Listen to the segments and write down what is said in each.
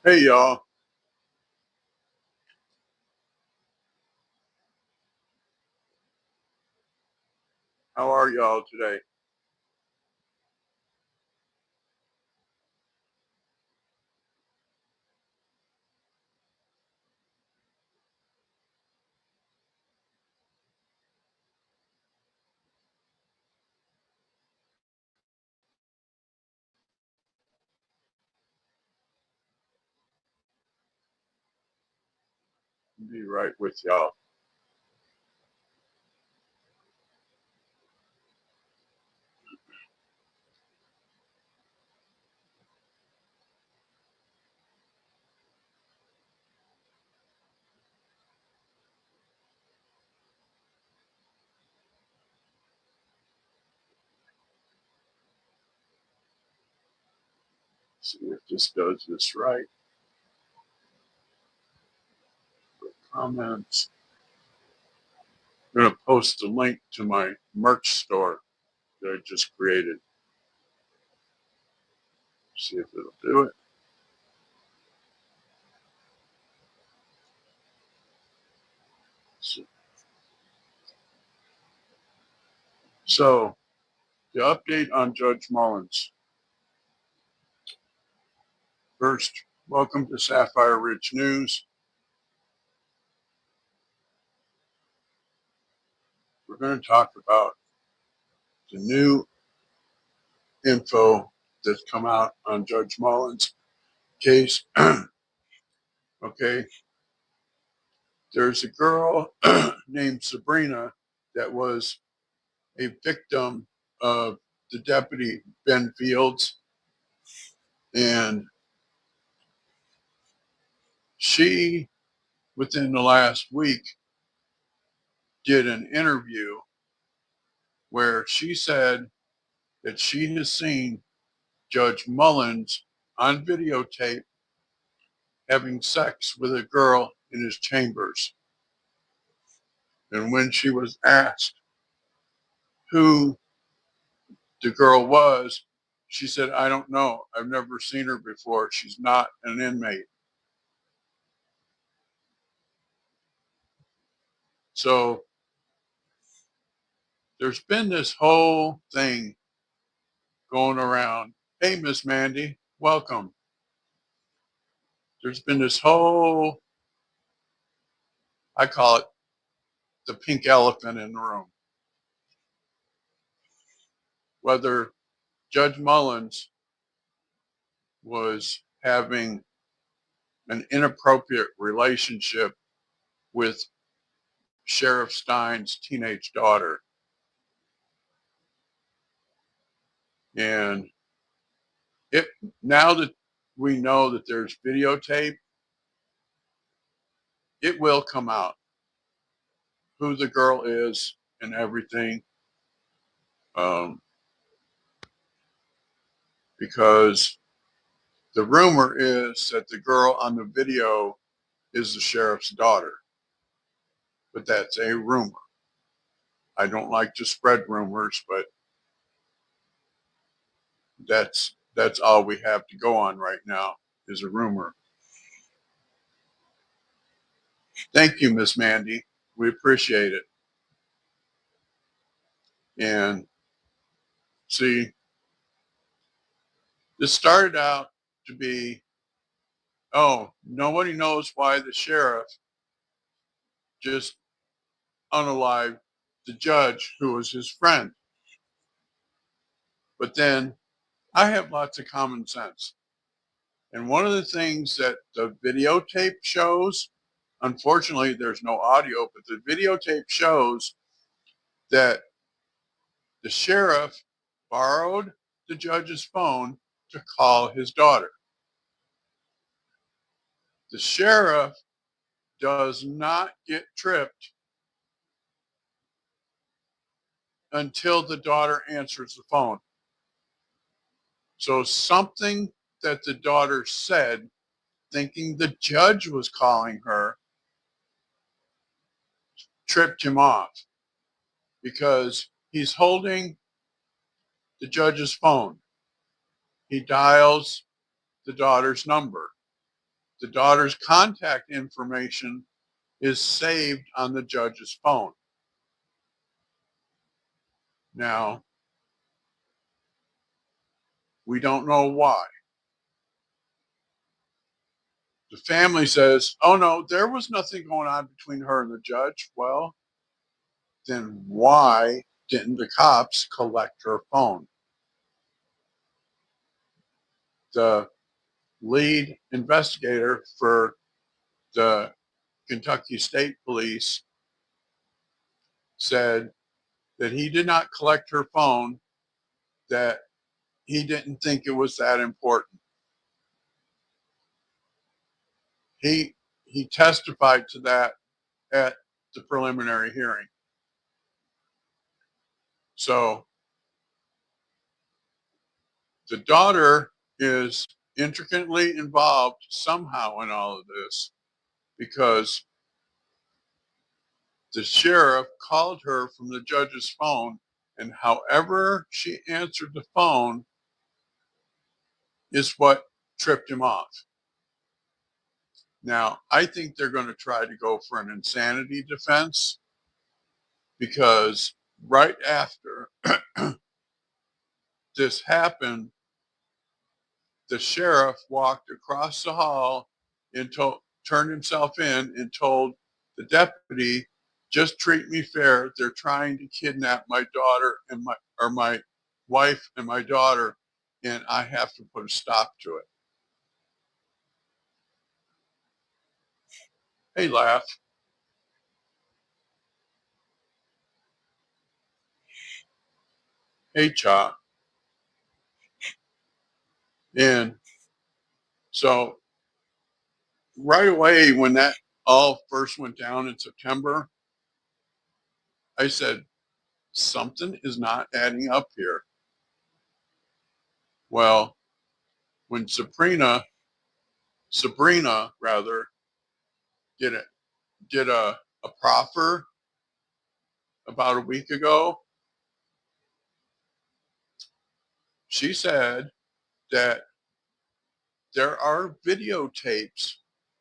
Hey y'all, how are y'all today? I'll be right with y'all. See if this does this right. Comments. I'm gonna post a link to my merch store that I just created. See if it'll do it. So the update on Judge Mullins. First, welcome to Sapphire Ridge News. We're going to talk about the new info that's come out on Judge Mullins' case. Okay, there's a girl named Sabrina that was a victim of the deputy Ben Fields, and she, within the last week, did an interview where she said that she has seen Judge Mullins on videotape having sex with a girl in his chambers. And when she was asked who the girl was, she said, "I don't know. I've never seen her before. She's not an inmate." So there's been this whole thing going around. Hey, Miss Mandy, welcome. There's been this whole, I call it the pink elephant in the room. Whether Judge Mullins was having an inappropriate relationship with Sheriff Stein's teenage daughter. And it now that we know that there's videotape, it will come out who the girl is and everything. Because the rumor is that the girl on the video is the sheriff's daughter, but that's a rumor. I don't like to spread rumors, but that's all we have to go on right now is a rumor. Thank you, Miss Mandy. We appreciate it. And see, this started out to be, oh, nobody knows why the sheriff just unalived the judge who was his friend. But then I have lots of common sense. And one of the things that the videotape shows, unfortunately, there's no audio, but the videotape shows that the sheriff borrowed the judge's phone to call his daughter. The sheriff does not get tripped until the daughter answers the phone. So something that the daughter said, thinking the judge was calling her, tripped him off because he's holding the judge's phone. He dials the daughter's number. the daughter's contact information is saved on the judge's phone. Now, we don't know why. The family says, oh no, there was nothing going on between her and the judge. Well, then why didn't the cops collect her phone? The lead investigator for the Kentucky State Police said that he did not collect her phone, that he didn't think it was that important. He testified to that at the preliminary hearing. So the daughter is intricately involved somehow in all of this because the sheriff called her from the judge's phone, and however she answered the phone is what tripped him off. Now, I think they're going to try to go for an insanity defense because right after this happened, the sheriff walked across the hall and turned himself in and told the deputy, just treat me fair. They're trying to kidnap my daughter and my wife and my daughter, and I have to put a stop to it. Hey, laugh. Hey, Cha. And so right away, when that all first went down in September, I said, something is not adding up here. Well, when Sabrina rather, did it did a proffer about a week ago, she said that there are videotapes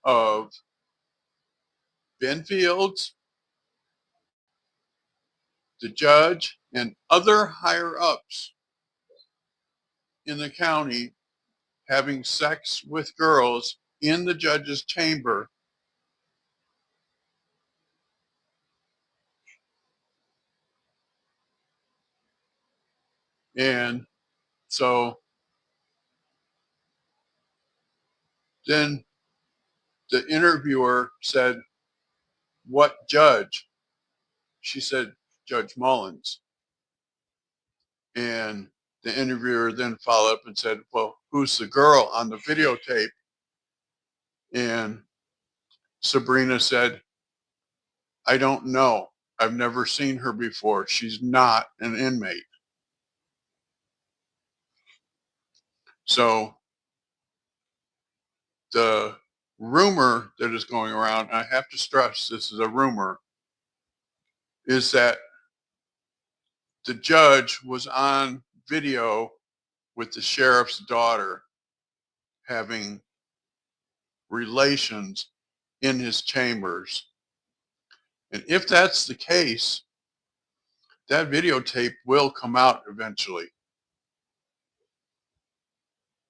of Ben Fields, the judge, and other higher ups in the county having sex with girls in the judge's chamber. And so then the interviewer said, what judge? She said, Judge Mullins. And the interviewer then followed up and said, well, who's the girl on the videotape? And Sabrina said, I don't know. I've never seen her before. She's not an inmate. So the rumor that is going around, I have to stress this is a rumor, is that the judge was on video with the sheriff's daughter having relations in his chambers. And if that's the case, that videotape will come out eventually.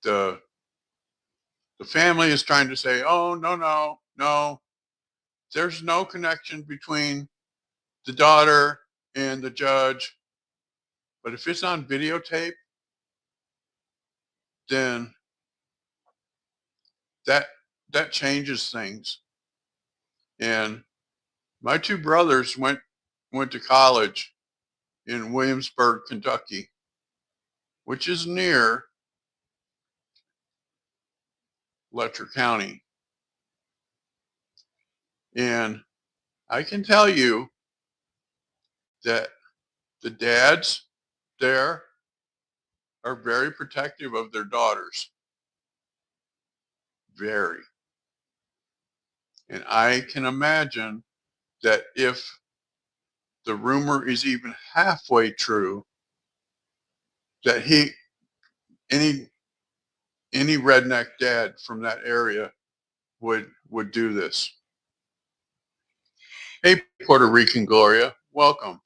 The the family is trying to say, oh, no, no, no, there's no connection between the daughter and the judge. But if it's on videotape, then that that changes things. And my two brothers went to college in Williamsburg, Kentucky, which is near Letcher County. And I can tell you that the dads there are very protective of their daughters. Very. And I can imagine that if the rumor is even halfway true, that any redneck dad from that area would do this. Hey, Puerto Rican Gloria, welcome.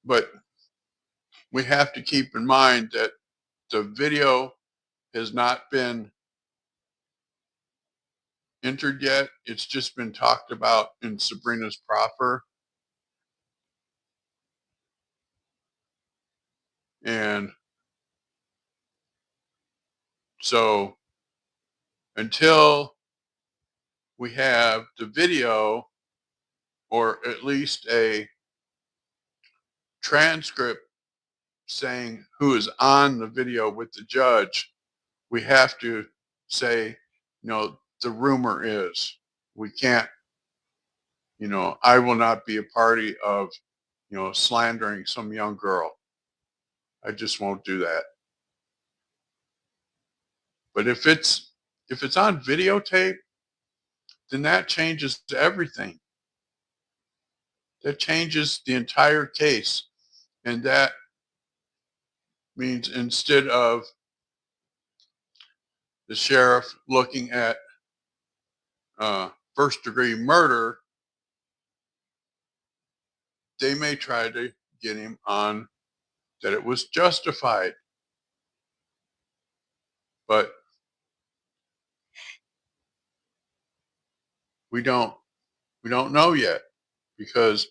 But we have to keep in mind that the video has not been entered yet. It's just been talked about in Sabrina's proffer. And so until we have the video or at least a transcript saying who is on the video with the judge, we have to say, the rumor is. We can't, I will not be a party of, slandering some young girl. I just won't do that. But if it's on videotape, then that changes everything. That changes the entire case. And that means instead of the sheriff looking at first degree murder, they may try to get him on that it was justified. But we don't know yet because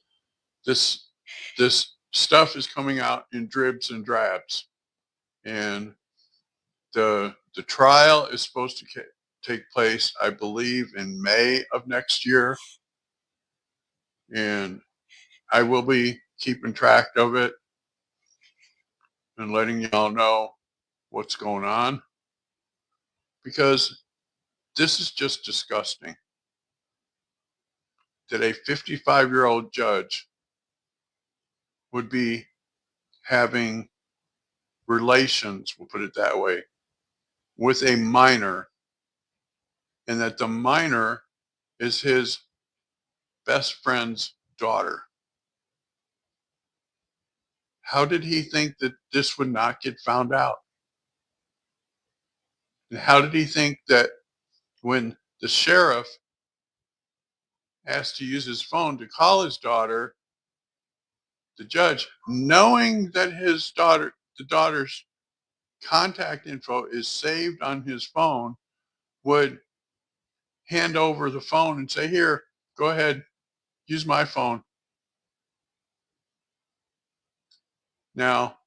this this stuff is coming out in dribs and drabs, and the trial is supposed to take place, I believe, in May of next year, and I will be keeping track of it and letting y'all know what's going on because this is just disgusting that a 55-year-old judge would be having relations, we'll put it that way, with a minor, and that the minor is his best friend's daughter. How did he think that this would not get found out? And how did he think that when the sheriff asked to use his phone to call his daughter, the judge, knowing that the daughter's contact info is saved on his phone, would hand over the phone and say, "Here, go ahead, use my phone." Now,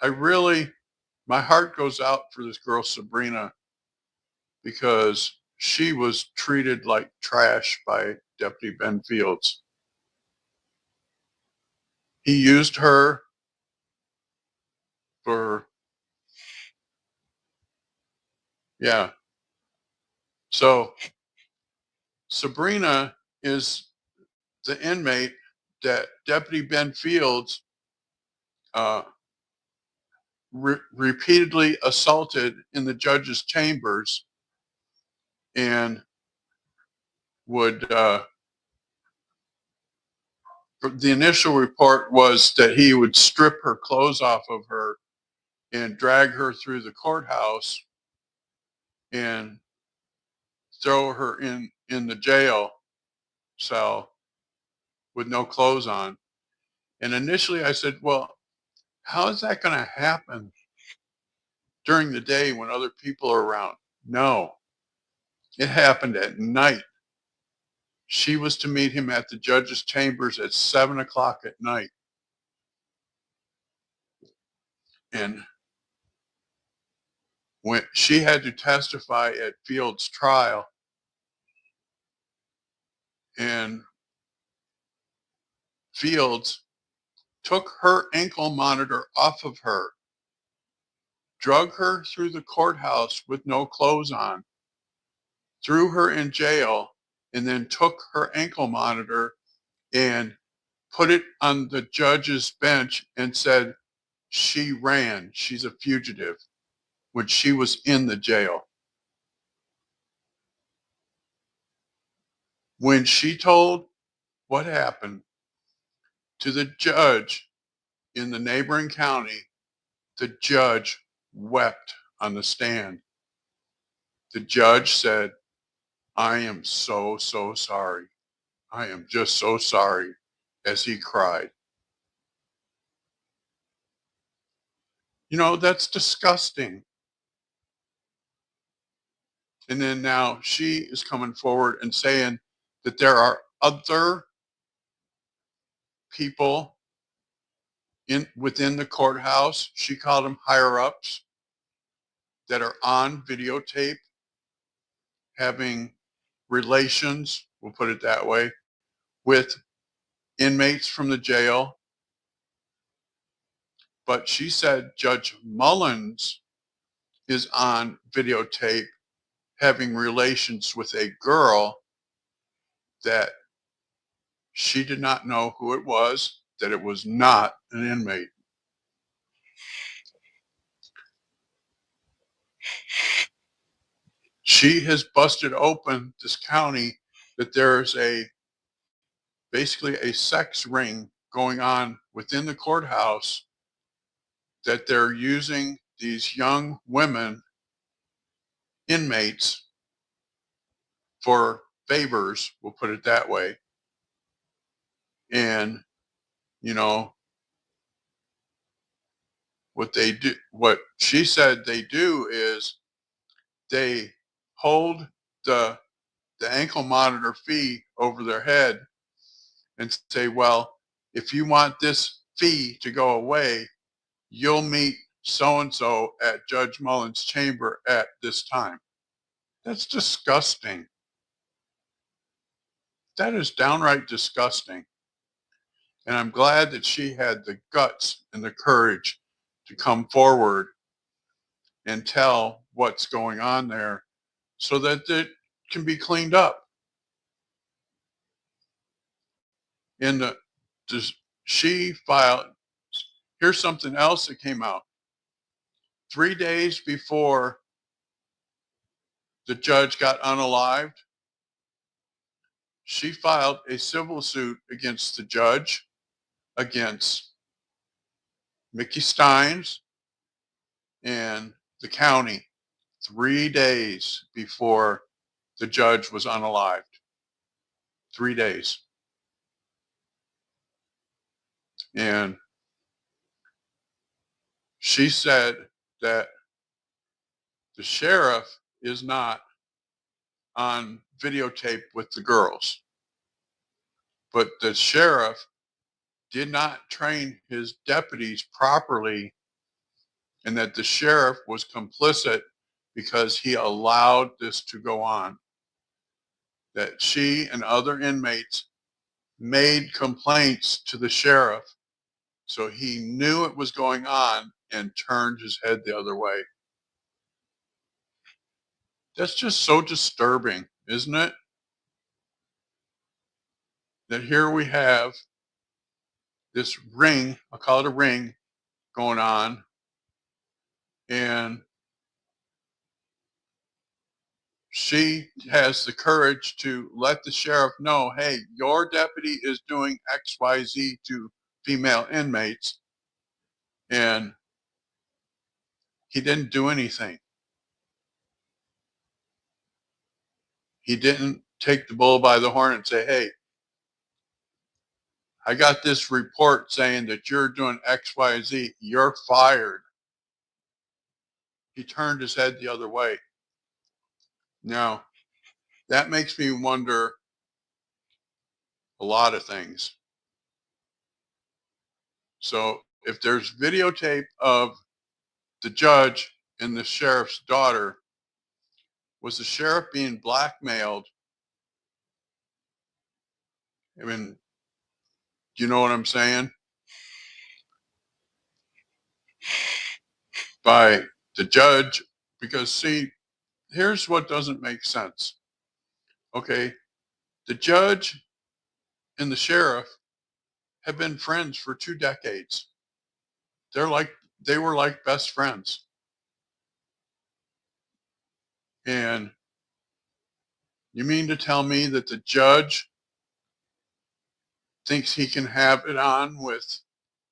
my heart goes out for this girl, Sabrina, because she was treated like trash by Deputy Ben Fields. He used her for, yeah. So Sabrina is the inmate that Deputy Ben Fields uh, repeatedly assaulted in the judge's chambers and would, the initial report was that he would strip her clothes off of her and drag her through the courthouse and throw her in the jail cell with no clothes on. And initially I said, well, how is that going to happen during the day when other people are around? No, it happened at night. She was to meet him at the judge's chambers at 7 o'clock at night. And when she had to testify at Fields' trial, and Fields took her ankle monitor off of her, drug her through the courthouse with no clothes on, threw her in jail, and then took her ankle monitor and put it on the judge's bench and said she ran, she's a fugitive, when she was in the jail. When she told what happened to the judge in the neighboring county, The judge wept on the stand. The judge said, "I am so, so sorry. I am just so sorry," as he cried. You know, that's disgusting. And then now she is coming forward and saying that there are other people in within the courthouse. She called them higher ups that are on videotape having relations, we'll put it that way, with inmates from the jail. But she said Judge Mullins is on videotape having relations with a girl that she did not know who it was, that it was not an inmate. She has busted open this county that there's basically a sex ring going on within the courthouse, that they're using these young women inmates for favors, we'll put it that way. And you know what she said they do is they hold the ankle monitor fee over their head and say, well, if you want this fee to go away, you'll meet so and so at Judge Mullins' chamber at this time. That's disgusting. That is downright disgusting. And I'm glad that she had the guts and the courage to come forward and tell what's going on there so that it can be cleaned up. In the, she filed, here's something else that came out. 3 days before the judge got unalived, she filed a civil suit against the judge, against Mickey Stiens and the county, 3 days before the judge was unalived. 3 days. And she said that the sheriff is not on videotape with the girls, but the sheriff did not train his deputies properly, and that the sheriff was complicit because he allowed this to go on. That she and other inmates made complaints to the sheriff, so he knew it was going on and turned his head the other way. That's just so disturbing, isn't it? That here we have this ring, I'll call it a ring, going on, and she has the courage to let the sheriff know, hey, your deputy is doing XYZ to female inmates, and he didn't do anything. He didn't take the bull by the horn and say, hey, I got this report saying that you're doing XYZ, you're fired. He turned his head the other way. Now, that makes me wonder a lot of things. So if there's videotape of the judge and the sheriff's daughter, was the sheriff being blackmailed? I mean, do you know what I'm saying? By the judge, because see, here's what doesn't make sense. Okay, the judge and the sheriff have been friends for 2 decades. They were like best friends. And you mean to tell me that the judge thinks he can have it on with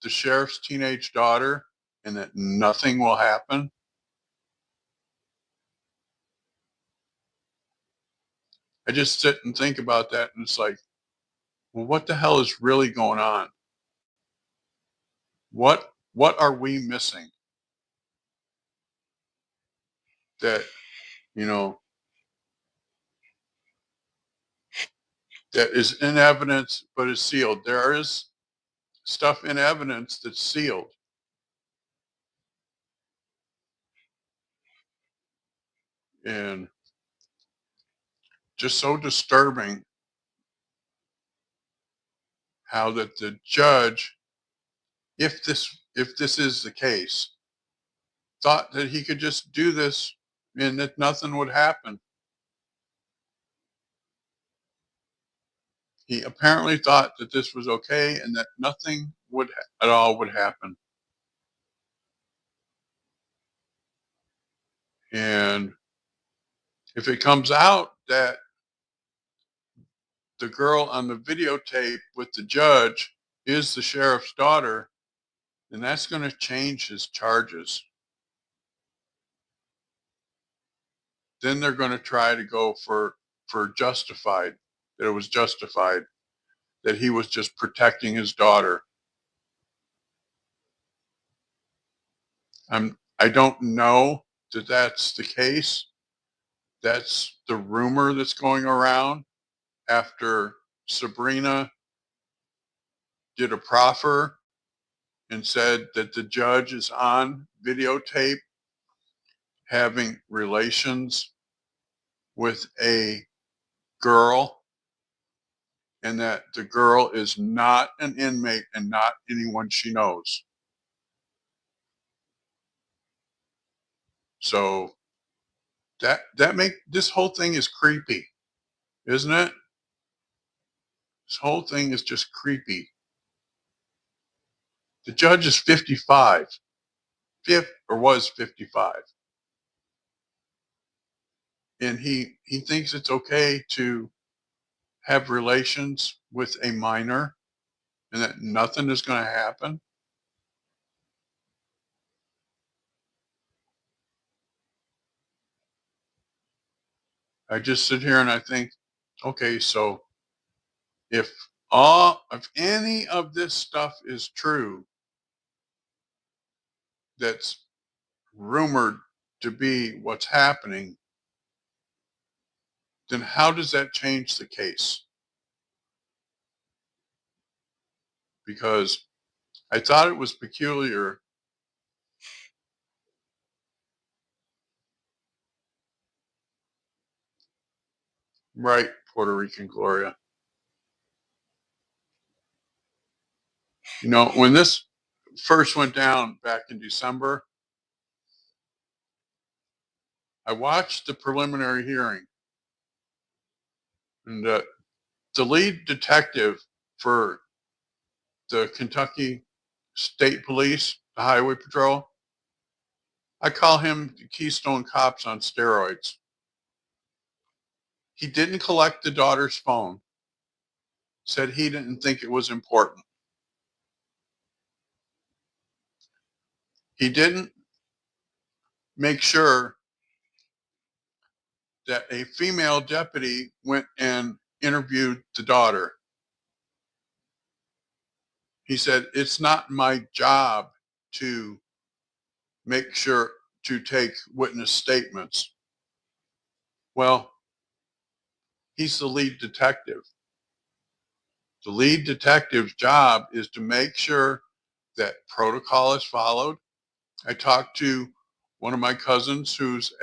the sheriff's teenage daughter and that nothing will happen. I just sit and think about that, and it's like, well, what the hell is really going on? What are we missing that, you know, that is in evidence but is sealed? There is stuff in evidence that's sealed, and just so disturbing how that the judge, if this is the case, thought that he could just do this and that nothing would happen. He apparently thought that this was okay and that nothing would at all would happen. And if it comes out that the girl on the videotape with the judge is the sheriff's daughter, then that's going to change his charges. Then they're going to try to go for justified, that it was justified, that he was just protecting his daughter. I don't know that that's the case. That's the rumor that's going around after Sabrina did a proffer and said that the judge is on videotape having relations with a girl and that the girl is not an inmate and not anyone she knows. So that make this whole thing is creepy, isn't it? This whole thing is just creepy. The judge is 55, fifth or was 55, and he thinks it's okay to have relations with a minor and that nothing is going to happen. I just sit here and I think, okay, so if if any of this stuff is true, that's rumored to be what's happening, then how does that change the case? Because I thought it was peculiar. Right, Puerto Rican Gloria. You know, when this first went down back in December, I watched the preliminary hearing, and the lead detective for the Kentucky State Police, the Highway Patrol, I call him the Keystone Cops on steroids. He didn't collect the daughter's phone, said he didn't think it was important. He didn't make sure that a female deputy went and interviewed the daughter. He said, it's not my job to make sure to take witness statements. Well, he's the lead detective. The lead detective's job is to make sure that protocol is followed. I talked to one of my cousins who's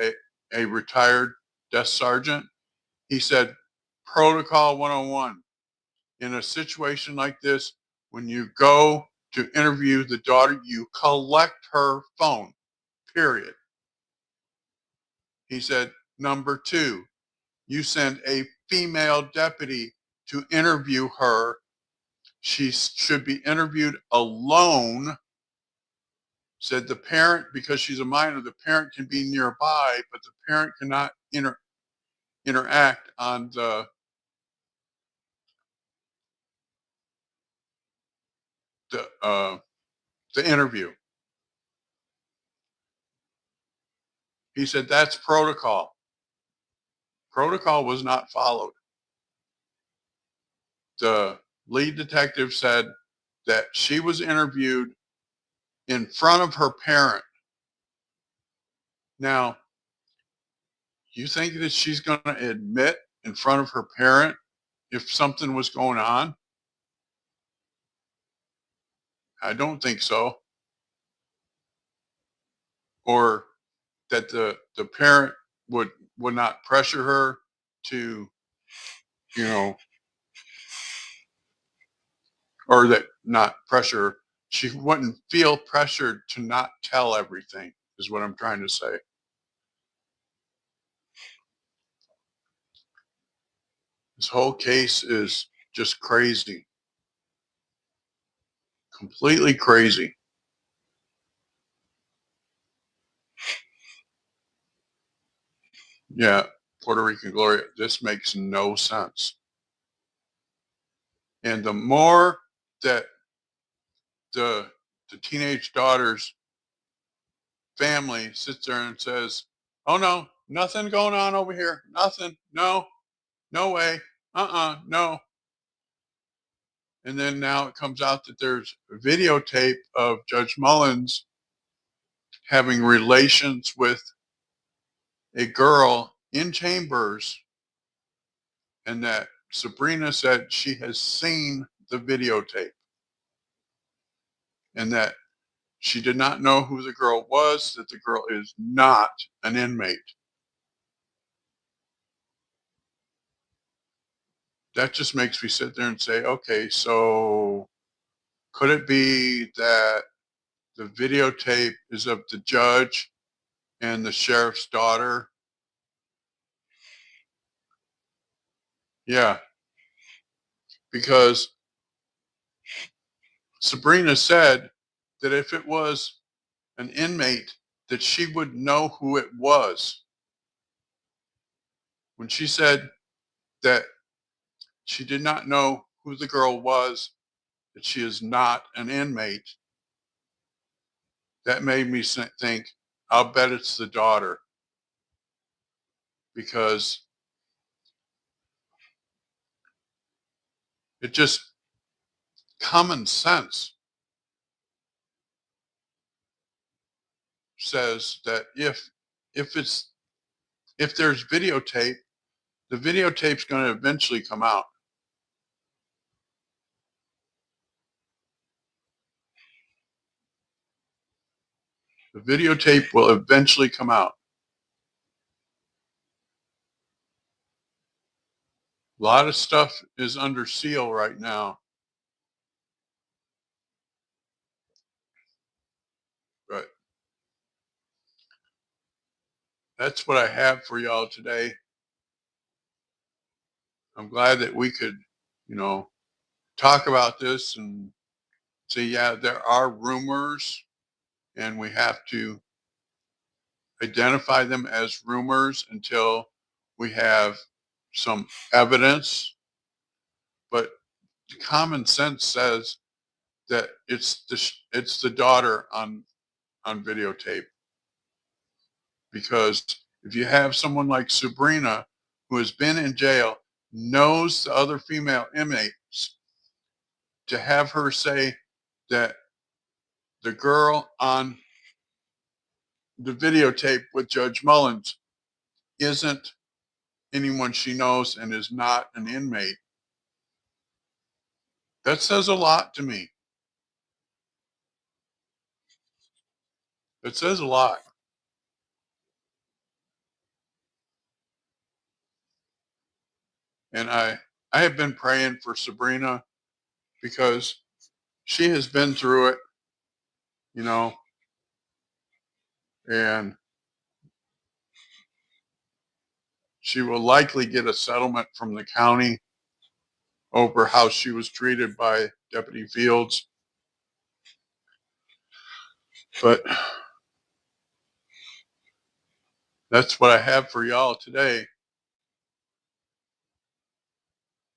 a retired desk sergeant. He said, Protocol 101. In a situation like this, when you go to interview the daughter, you collect her phone, period. He said, number two, you send a female deputy to interview her. She should be interviewed alone. Said the parent, because she's a minor, the parent can be nearby, but the parent cannot interact on the uh, the interview. He said, that's protocol. Protocol was not followed. The lead detective said that she was interviewed in front of her parent. Now, you think that she's going to admit in front of her parent if something was going on? I don't think so. Or that the parent would not pressure her to, you know, or that not pressure, she wouldn't feel pressured to not tell everything, is what I'm trying to say. This whole case is just crazy, completely crazy. Yeah, Puerto Rican Gloria, this makes no sense. And the more that the the teenage daughter's family sits there and says, "Oh no, nothing going on over here. Nothing. No, no way. No." And then now it comes out that there's a videotape of Judge Mullins having relations with a girl in chambers, and that Sabrina said she has seen the videotape and that she did not know who the girl was, that the girl is not an inmate. That just makes me sit there and say, okay, so could it be that the videotape is of the judge and the sheriff's daughter? Yeah, because Sabrina said that if it was an inmate, that she would know who it was. When she said that she did not know who the girl was, that she is not an inmate, that made me think, I'll bet it's the daughter, because it just common sense says that if it's if there's videotape, the videotape's going to eventually come out. The videotape will eventually come out. A lot of stuff is under seal right now, but that's what I have for y'all today. I'm glad that we could, you know, talk about this and say, yeah, there are rumors, and we have to identify them as rumors until we have some evidence. But common sense says that it's the daughter on videotape, because if you have someone like Sabrina who has been in jail, knows the other female inmates, to have her say that the girl on the videotape with Judge Mullins isn't anyone she knows and is not an inmate, that says a lot to me. It says a lot. And I have been praying for Sabrina because she has been through it, you know, and she will likely get a settlement from the county over how she was treated by Deputy Fields. But that's what I have for y'all today.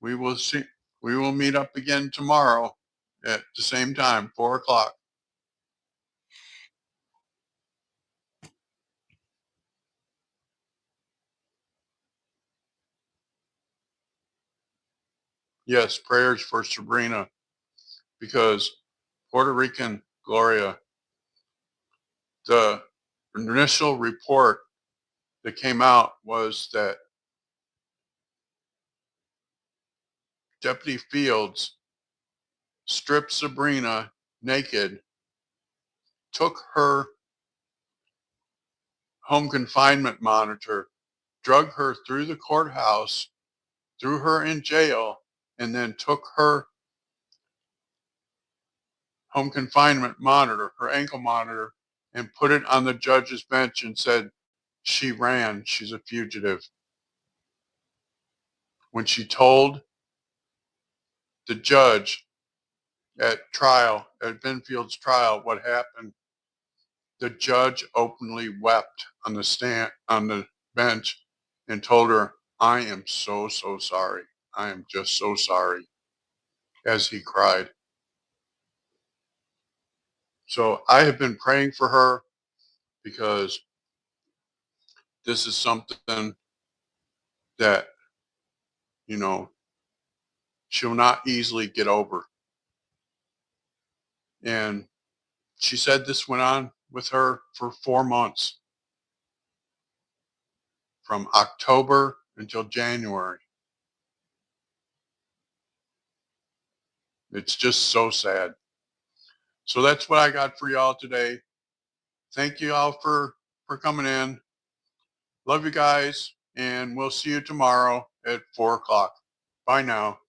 We will see. We will meet up again tomorrow at the same time, 4 o'clock. Yes, prayers for Sabrina, because Puerto Rican Gloria, the initial report that came out was that Deputy Fields stripped Sabrina naked, took her home confinement monitor, drug her through the courthouse, threw her in jail, and then took her home confinement monitor, her ankle monitor, and put it on the judge's bench and said, she ran, she's a fugitive. When she told the judge at trial, at Benfield's trial, what happened, the judge openly wept on the stand, on the bench, and told her, I am so, so sorry. I am just so sorry, as he cried. So I have been praying for her because this is something that, you know, she'll not easily get over. And she said this went on with her for 4 months, from October until January. It's just so sad. So that's what I got for y'all today. Thank you all for coming in. Love you guys, and we'll see you tomorrow at 4 o'clock. Bye now.